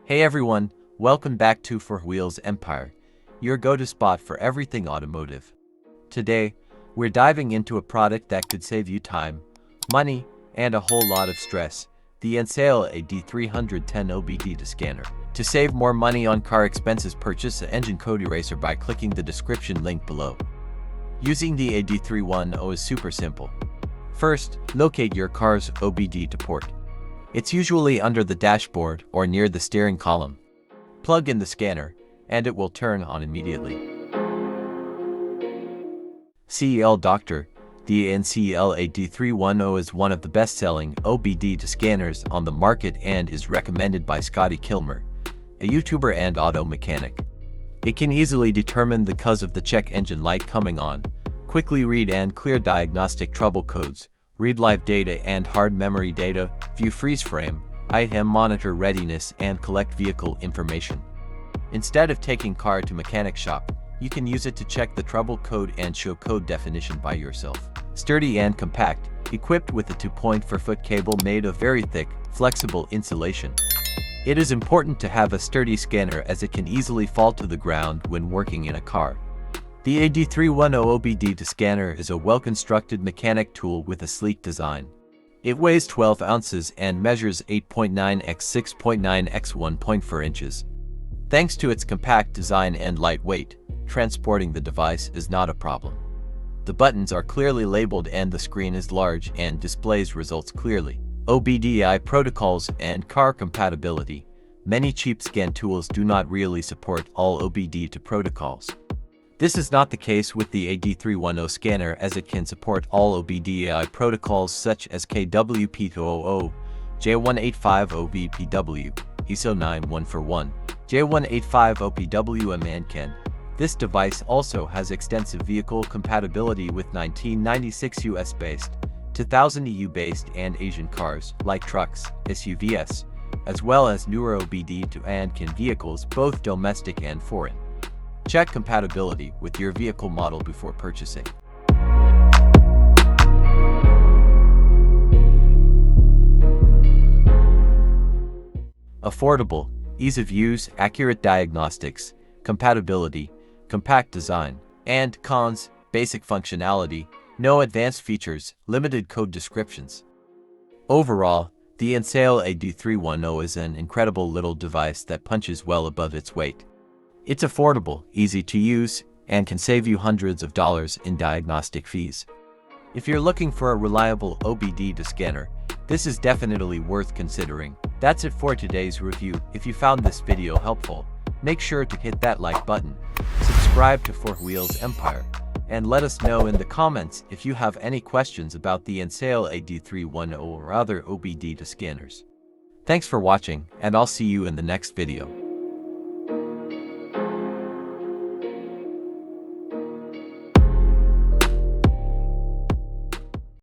Hey everyone, welcome back to Four Wheels Empire, your go-to spot for everything automotive. Today, we're diving into a product that could save you time, money, and a whole lot of stress, the Ancel AD310 OBD2 Scanner. To save more money on car expenses, purchase an engine code eraser by clicking the description link below. Using the AD310 is super simple. First, locate your car's OBD2 port. It's usually under the dashboard or near the steering column. Plug in the scanner, and it will turn on immediately. CEL Doctor, the Ancel AD310 is one of the best-selling OBD2 scanners on the market and is recommended by Scotty Kilmer, a YouTuber and auto mechanic. It can easily determine the cause of the check engine light coming on, quickly read and clear diagnostic trouble codes, read live data and hard memory data, view freeze frame, item monitor readiness, and collect vehicle information. Instead of taking car to mechanic shop, you can use it to check the trouble code and show code definition by yourself. Sturdy and compact, equipped with a 2.4-foot cable made of very thick, flexible insulation. It is important to have a sturdy scanner as it can easily fall to the ground when working in a car. The AD310 OBD2 Scanner is a well-constructed mechanic tool with a sleek design. It weighs 12 ounces and measures 8.9 x 6.9 x 1.4 inches. Thanks to its compact design and light weight, transporting the device is not a problem. The buttons are clearly labeled and the screen is large and displays results clearly. OBD2 protocols and car compatibility. Many cheap scan tools do not really support all OBD2 protocols. This is not the case with the AD310 scanner, as it can support all OBD2 protocols such as KWP200, J185OBPW, ISO 9141, J185OPWM, and CAN. This device also has extensive vehicle compatibility with 1996 US-based, 2000 EU-based and Asian cars like trucks, SUVs, as well as newer OBD2 and CAN vehicles, both domestic and foreign. Check compatibility with your vehicle model before purchasing. Affordable, ease of use, accurate diagnostics, compatibility, compact design, and cons, basic functionality, no advanced features, limited code descriptions. Overall, the Ancel AD310 is an incredible little device that punches well above its weight. It's affordable, easy to use, and can save you hundreds of dollars in diagnostic fees. If you're looking for a reliable OBD2 scanner, this is definitely worth considering. That's it for today's review. If you found this video helpful, make sure to hit that like button, subscribe to Four Wheels Empire, and let us know in the comments if you have any questions about the Ancel AD310 or other OBD2 scanners. Thanks for watching, and I'll see you in the next video.